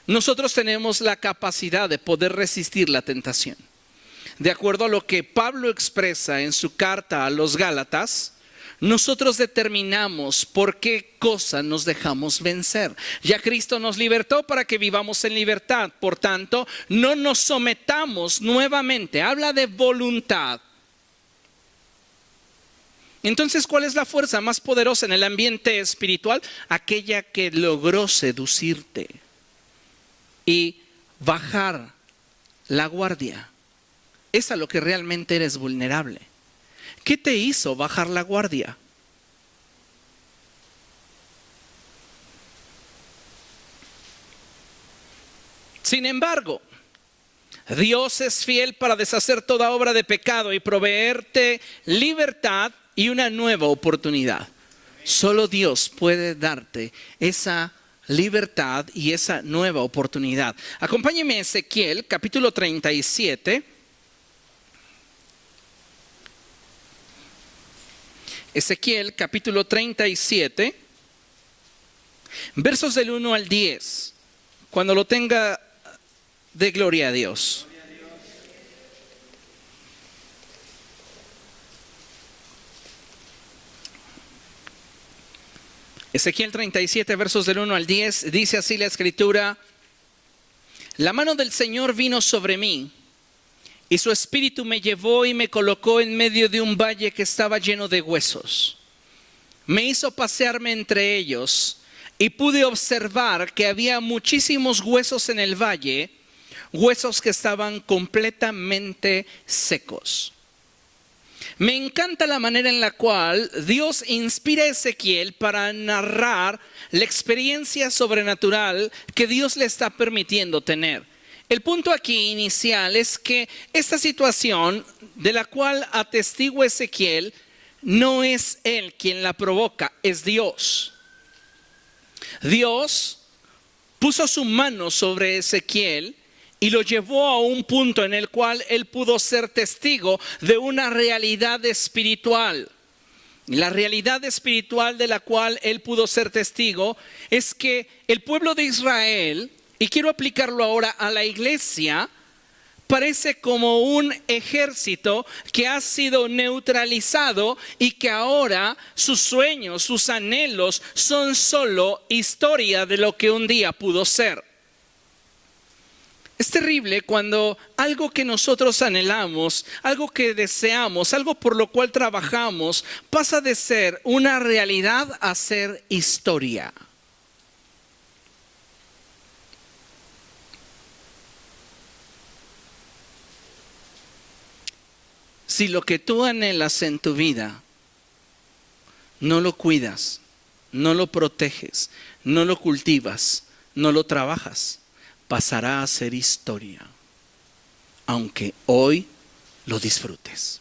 nosotros tenemos la capacidad de poder resistir la tentación. De acuerdo a lo que Pablo expresa en su carta a los Gálatas, nosotros determinamos por qué cosa nos dejamos vencer. Ya Cristo nos libertó para que vivamos en libertad. Por tanto, no nos sometamos nuevamente. Habla de voluntad. Entonces, ¿cuál es la fuerza más poderosa en el ambiente espiritual? Aquella que logró seducirte y bajar la guardia. Es a lo que realmente eres vulnerable. ¿Qué te hizo bajar la guardia? Sin embargo, Dios es fiel para deshacer toda obra de pecado y proveerte libertad y una nueva oportunidad. Solo Dios puede darte esa libertad y esa nueva oportunidad. Acompáñeme a Ezequiel, capítulo 37. Ezequiel, capítulo 37, versos del 1 al 10. Cuando lo tenga, dé gloria a Dios. Ezequiel 37, versos del 1 al 10, dice así la escritura: la mano del Señor vino sobre mí, y su espíritu me llevó y me colocó en medio de un valle que estaba lleno de huesos. Me hizo pasearme entre ellos y pude observar que había muchísimos huesos en el valle, huesos que estaban completamente secos. Me encanta la manera en la cual Dios inspira a Ezequiel para narrar la experiencia sobrenatural que Dios le está permitiendo tener. El punto aquí inicial es que esta situación de la cual atestigua Ezequiel no es él quien la provoca, es Dios. Dios puso su mano sobre Ezequiel y lo llevó a un punto en el cual él pudo ser testigo de una realidad espiritual. La realidad espiritual de la cual él pudo ser testigo es que el pueblo de Israel, y quiero aplicarlo ahora a la iglesia, parece como un ejército que ha sido neutralizado y que ahora sus sueños, sus anhelos son solo historia de lo que un día pudo ser. Es terrible cuando algo que nosotros anhelamos, algo que deseamos, algo por lo cual trabajamos, pasa de ser una realidad a ser historia. Si lo que tú anhelas en tu vida no lo cuidas, no lo proteges, no lo cultivas, no lo trabajas, pasará a ser historia, aunque hoy lo disfrutes.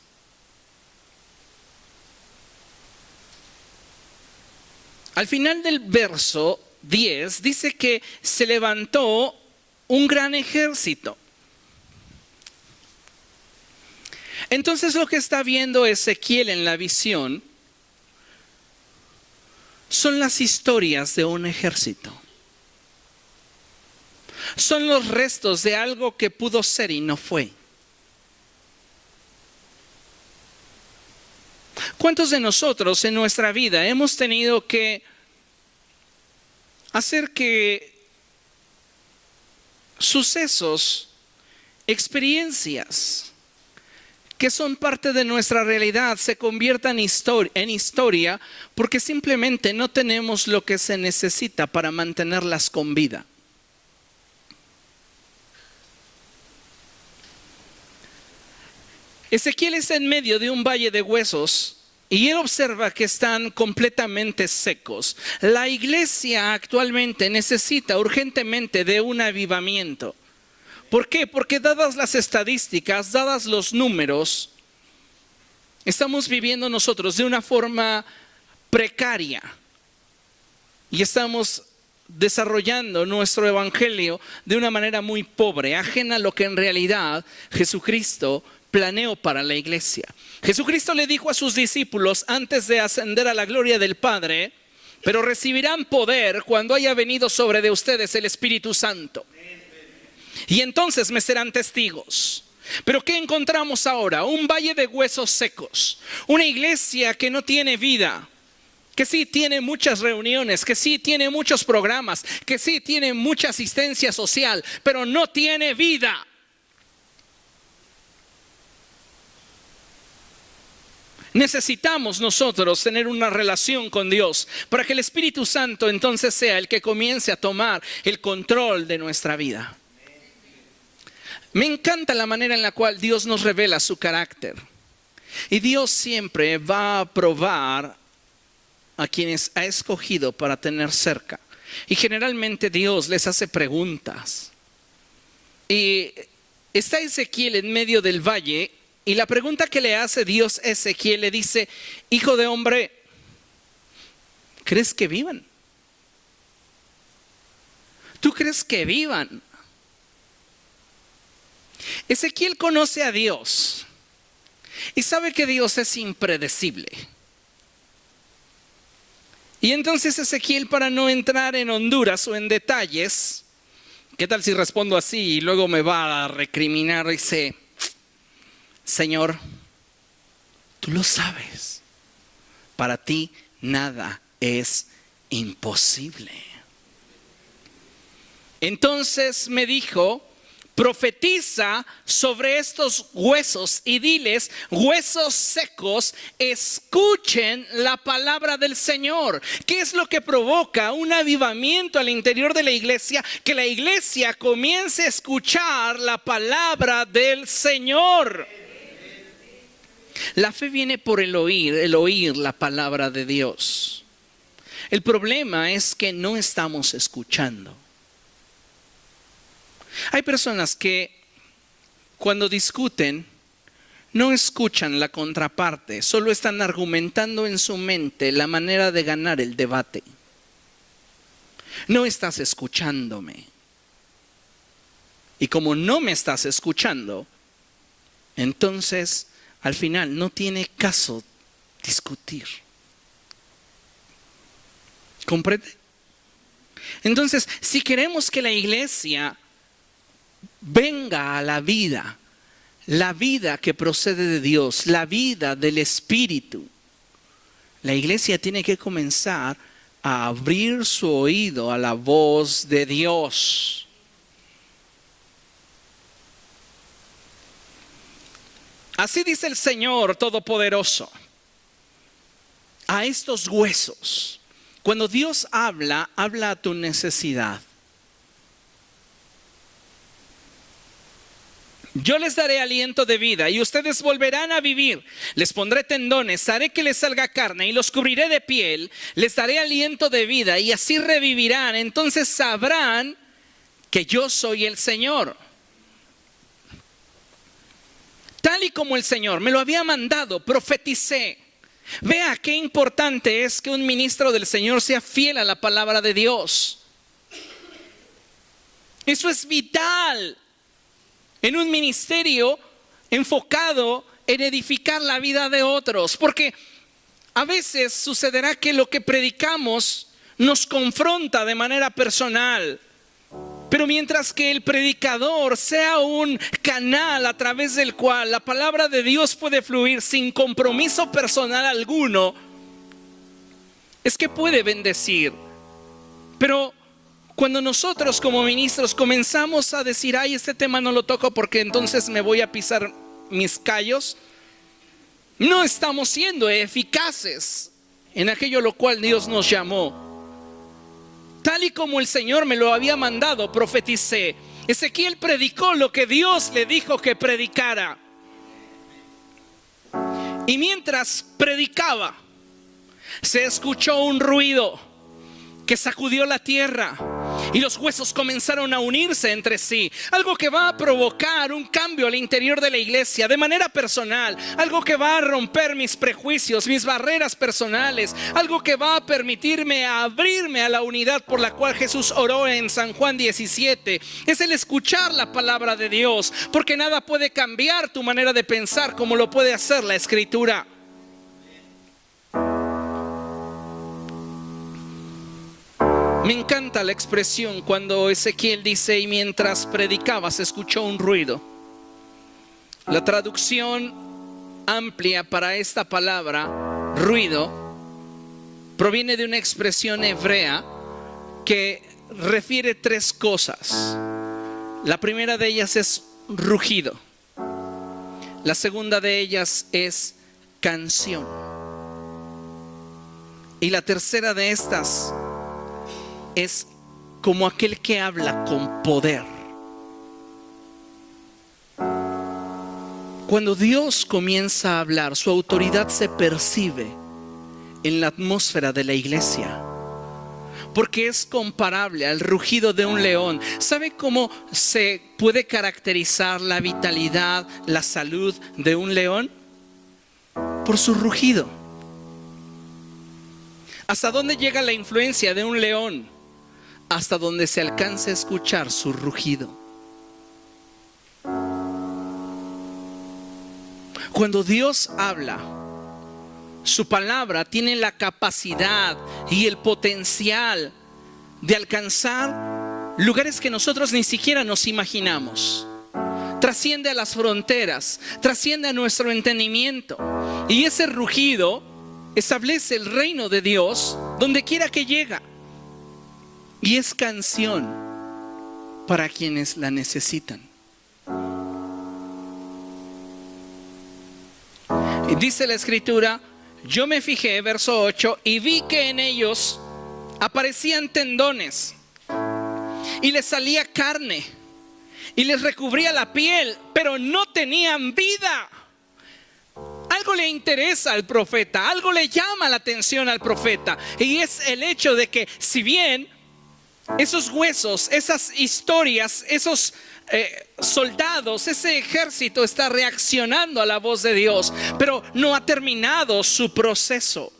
Al final del verso 10 dice que se levantó un gran ejército. Entonces lo que está viendo Ezequiel en la visión son las historias de un ejército. Son los restos de algo que pudo ser y no fue. ¿Cuántos de nosotros en nuestra vida hemos tenido que hacer que sucesos, experiencias que son parte de nuestra realidad se conviertan en historia porque simplemente no tenemos lo que se necesita para mantenerlas con vida? Ezequiel está en medio de un valle de huesos y él observa que están completamente secos. La iglesia actualmente necesita urgentemente de un avivamiento. ¿Por qué? Porque dadas las estadísticas, dadas los números, estamos viviendo nosotros de una forma precaria y estamos desarrollando nuestro evangelio de una manera muy pobre, ajena a lo que en realidad Jesucristo planeó para la iglesia. Jesucristo le dijo a sus discípulos antes de ascender a la gloria del Padre: pero recibirán poder cuando haya venido sobre de ustedes el Espíritu Santo. Y entonces me serán testigos. Pero ¿qué encontramos ahora? Un valle de huesos secos. Una iglesia que no tiene vida. Que sí tiene muchas reuniones, que sí tiene muchos programas, que sí tiene mucha asistencia social, pero no tiene vida. Necesitamos nosotros tener una relación con Dios para que el Espíritu Santo entonces sea el que comience a tomar el control de nuestra vida. Me encanta la manera en la cual Dios nos revela su carácter. Y Dios siempre va a probar a quienes ha escogido para tener cerca. Y generalmente Dios les hace preguntas. Y está Ezequiel en medio del valle. Y la pregunta que le hace Dios a Ezequiel le dice: hijo de hombre, ¿crees que vivan? ¿Tú crees que vivan? Ezequiel conoce a Dios y sabe que Dios es impredecible. Y entonces Ezequiel, para no entrar en honduras o en detalles, ¿qué tal si respondo así y luego me va a recriminar? Dice: Señor, tú lo sabes, para ti nada es imposible. Entonces me dijo: profetiza sobre estos huesos y diles: huesos secos, escuchen la palabra del Señor. ¿Qué es lo que provoca un avivamiento al interior de la iglesia? Que la iglesia comience a escuchar la palabra del Señor. La fe viene por el oír la palabra de Dios. El problema es que no estamos escuchando. Hay personas que cuando discuten no escuchan la contraparte, solo están argumentando en su mente la manera de ganar el debate. No estás escuchándome. Y como no me estás escuchando, entonces al final no tiene caso discutir. ¿Comprende? Entonces, si queremos que la iglesia venga a la vida que procede de Dios, la vida del Espíritu, la iglesia tiene que comenzar a abrir su oído a la voz de Dios. Así dice el Señor Todopoderoso a estos huesos. Cuando Dios habla, habla a tu necesidad. Yo les daré aliento de vida y ustedes volverán a vivir. Les pondré tendones, haré que les salga carne y los cubriré de piel. Les daré aliento de vida y así revivirán. Entonces sabrán que yo soy el Señor. Tal y como el Señor me lo había mandado, profeticé. Vea qué importante es que un ministro del Señor sea fiel a la palabra de Dios. Eso es vital en un ministerio enfocado en edificar la vida de otros. Porque a veces sucederá que lo que predicamos nos confronta de manera personal. Pero mientras que el predicador sea un canal a través del cual la palabra de Dios puede fluir sin compromiso personal alguno, es que puede bendecir. Pero cuando nosotros como ministros comenzamos a decir, ay, este tema no lo toco porque entonces me voy a pisar mis callos, no estamos siendo eficaces en aquello lo cual Dios nos llamó. Tal y como el Señor me lo había mandado, profeticé. Ezequiel predicó lo que Dios le dijo que predicara. Y mientras predicaba, se escuchó un ruido que sacudió la tierra y los huesos comenzaron a unirse entre sí. Algo que va a provocar un cambio al interior de la iglesia de manera personal. Algo que va a romper mis prejuicios, mis barreras personales. Algo que va a permitirme abrirme a la unidad por la cual Jesús oró en San Juan 17. Es el escuchar la palabra de Dios, porque nada puede cambiar tu manera de pensar como lo puede hacer la Escritura. Me encanta la expresión cuando Ezequiel dice, y mientras predicaba se escuchó un ruido. La traducción amplia para esta palabra, ruido, proviene de una expresión hebrea que refiere tres cosas. La primera de ellas es rugido. La segunda de ellas es canción. Y la tercera de estas es como aquel que habla con poder. Cuando Dios comienza a hablar, su autoridad se percibe en la atmósfera de la iglesia, porque es comparable al rugido de un león. ¿Sabe cómo se puede caracterizar la vitalidad, la salud de un león? Por su rugido. ¿Hasta dónde llega la influencia de un león? Hasta donde se alcance a escuchar su rugido. Cuando Dios habla, su palabra tiene la capacidad y el potencial de alcanzar lugares que nosotros ni siquiera nos imaginamos. Trasciende a las fronteras, trasciende a nuestro entendimiento. Y ese rugido establece el reino de Dios donde quiera que llega. Y es canción para quienes la necesitan. Y dice la Escritura, yo me fijé, verso 8, y vi que en ellos aparecían tendones y les salía carne y les recubría la piel, pero no tenían vida. Algo le interesa al profeta, algo le llama la atención al profeta, y es el hecho de que si bien esos huesos, esas historias, esos soldados, ese ejército está reaccionando a la voz de Dios, pero no ha terminado su proceso.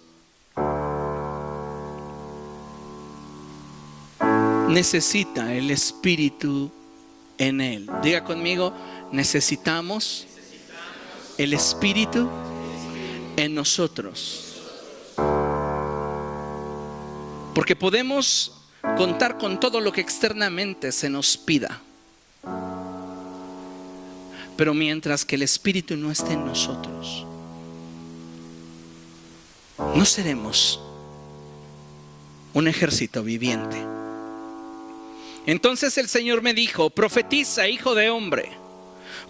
Necesita el Espíritu en él. Diga conmigo, necesitamos el Espíritu en nosotros. Porque podemos contar con todo lo que externamente se nos pida, pero mientras que el Espíritu no esté en nosotros, no seremos un ejército viviente. Entonces el Señor me dijo: profetiza, hijo de hombre,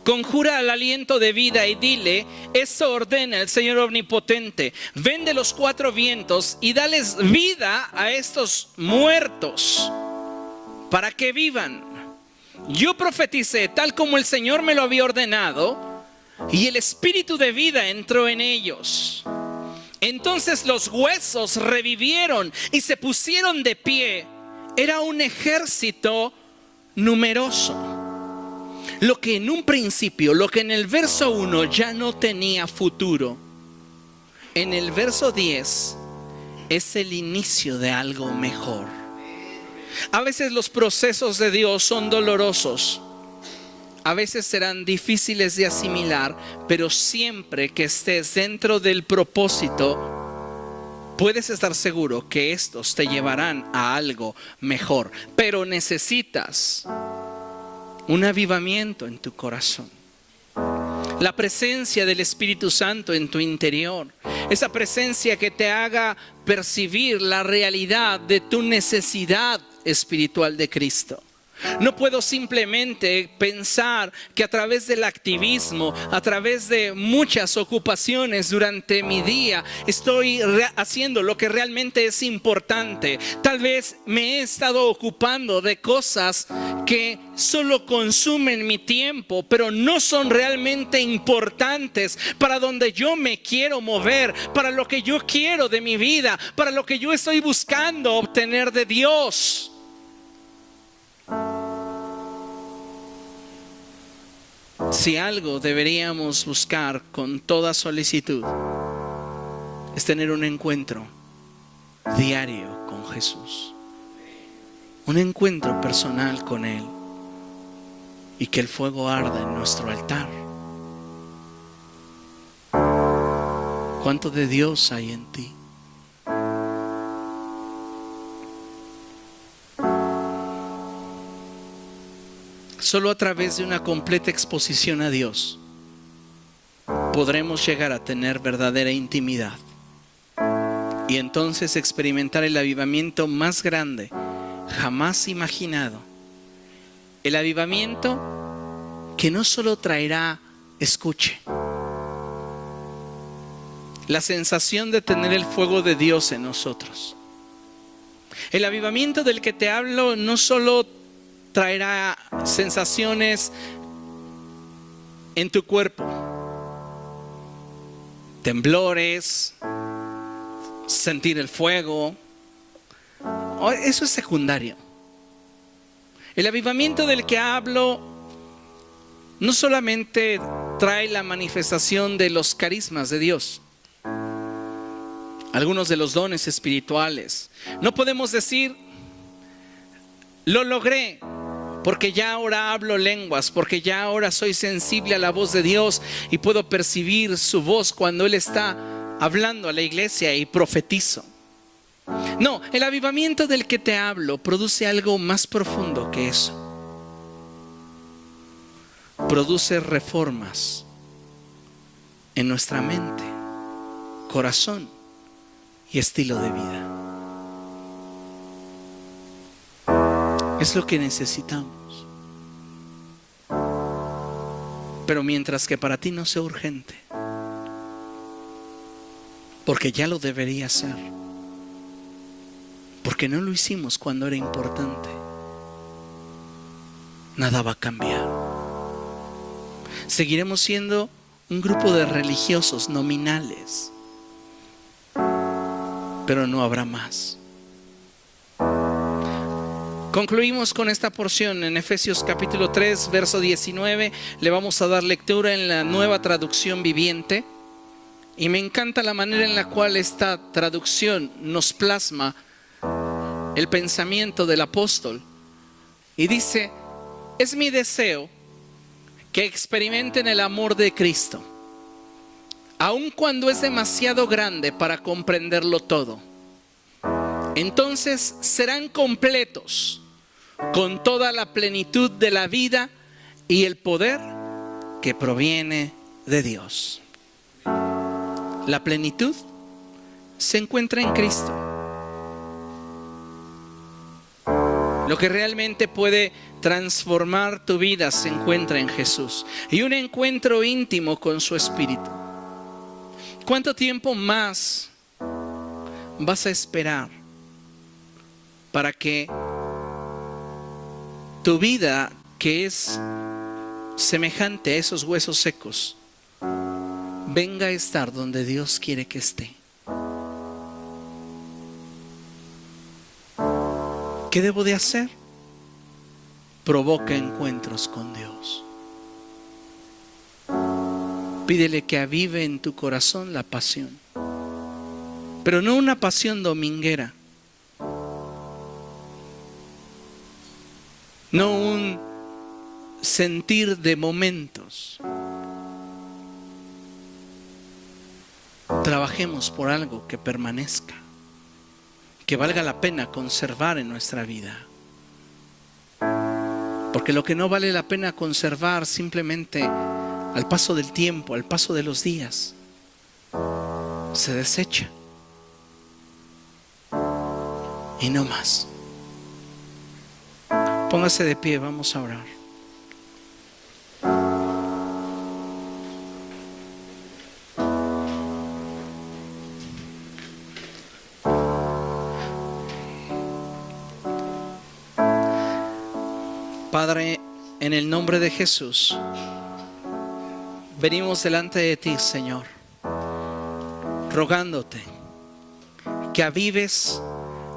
conjura al aliento de vida y dile: esto ordena el Señor omnipotente, ven de los cuatro vientos y dales vida a estos muertos para que vivan. Yo profeticé tal como el Señor me lo había ordenado, y el espíritu de vida entró en ellos. Entonces los huesos revivieron y se pusieron de pie. Era un ejército numeroso. Lo que en un principio, lo que en el verso 1 ya no tenía futuro, en el verso 10 es el inicio de algo mejor. A veces los procesos de Dios son dolorosos, a veces serán difíciles de asimilar, pero siempre que estés dentro del propósito, puedes estar seguro que estos te llevarán a algo mejor. Pero necesitas un avivamiento en tu corazón, la presencia del Espíritu Santo en tu interior, esa presencia que te haga percibir la realidad de tu necesidad espiritual de Cristo. No puedo simplemente pensar que a través del activismo, a través de muchas ocupaciones durante mi día, estoy haciendo lo que realmente es importante. Tal vez me he estado ocupando de cosas que solo consumen mi tiempo, pero no son realmente importantes para donde yo me quiero mover, para lo que yo quiero de mi vida, para lo que yo estoy buscando obtener de Dios. Si algo deberíamos buscar con toda solicitud, es tener un encuentro diario con Jesús, un encuentro personal con Él, y que el fuego arda en nuestro altar. ¿Cuánto de Dios hay en ti? Solo a través de una completa exposición a Dios podremos llegar a tener verdadera intimidad y entonces experimentar el avivamiento más grande jamás imaginado. El avivamiento que no solo traerá, escuche, la sensación de tener el fuego de Dios en nosotros. El avivamiento del que te hablo no solo traerá sensaciones en tu cuerpo, temblores, sentir el fuego. Eso es secundario. El avivamiento del que hablo no solamente trae la manifestación de los carismas de Dios, algunos de los dones espirituales. No podemos decir: lo logré porque ya ahora hablo lenguas, porque ya ahora soy sensible a la voz de Dios y puedo percibir su voz cuando Él está hablando a la iglesia y profetizo. No, el avivamiento del que te hablo produce algo más profundo que eso. Produce reformas en nuestra mente, corazón y estilo de vida. Es lo que necesitamos. Pero mientras que para ti no sea urgente, porque ya lo debería ser, porque no lo hicimos cuando era importante, nada va a cambiar. Seguiremos siendo un grupo de religiosos nominales, pero no habrá más. Concluimos con esta porción en Efesios capítulo 3, verso 19. Le vamos a dar lectura en la Nueva Traducción Viviente. Y me encanta la manera en la cual esta traducción nos plasma el pensamiento del apóstol. Y dice: es mi deseo que experimenten el amor de Cristo, aun cuando es demasiado grande para comprenderlo todo. entonces serán completos con toda la plenitud de la vida y el poder que proviene de Dios. La plenitud se encuentra en Cristo. Lo que realmente puede transformar tu vida se encuentra en Jesús y un encuentro íntimo con su Espíritu. ¿Cuánto tiempo más vas a esperar para que tu vida, que es semejante a esos huesos secos, venga a estar donde Dios quiere que esté? ¿Qué debo de hacer? Provoca encuentros con Dios. Pídele que avive en tu corazón la pasión, pero no una pasión dominguera, no un sentir de momentos. Trabajemos por algo que permanezca, que valga la pena conservar en nuestra vida. Porque lo que no vale la pena conservar simplemente al paso del tiempo, al paso de los días, se desecha. Y no más. Póngase de pie, vamos a orar. Padre, en el nombre de Jesús, venimos delante de ti, Señor, rogándote que avives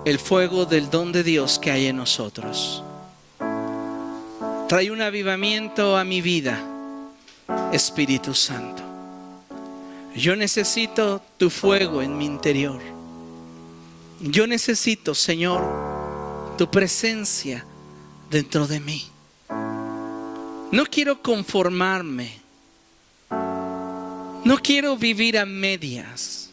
el fuego del don de Dios que hay en nosotros. Trae un avivamiento a mi vida, Espíritu Santo. Yo necesito tu fuego en mi interior. Yo necesito, Señor, tu presencia dentro de mí. No quiero conformarme. No quiero vivir a medias.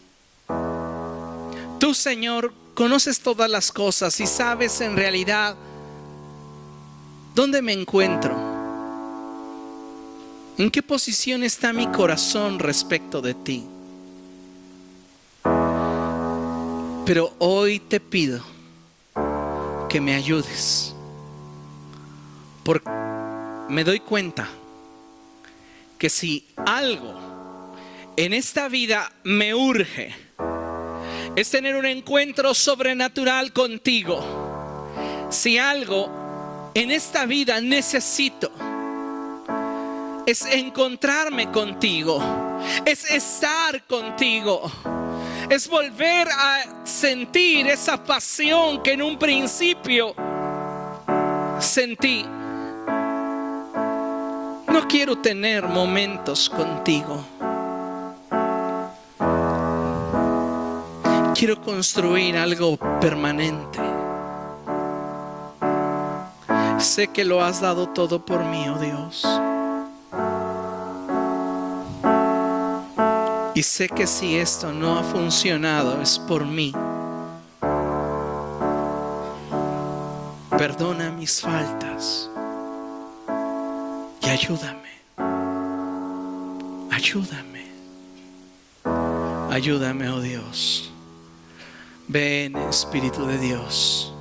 Tú, Señor, conoces todas las cosas y sabes en realidad dónde me encuentro. ¿En qué posición está mi corazón respecto de ti? Pero hoy te pido que me ayudes. Porque me doy cuenta que si algo en esta vida me urge, es tener un encuentro sobrenatural contigo. Si algo en esta vida necesito, es encontrarme contigo, es estar contigo, es volver a sentir esa pasión que en un principio sentí. No quiero tener momentos contigo. Quiero construir algo permanente. Sé que lo has dado todo por mí, oh Dios. Y sé que si esto no ha funcionado es por mí. Perdona mis faltas y ayúdame. Ayúdame. Ayúdame, oh Dios. Ven, Espíritu de Dios.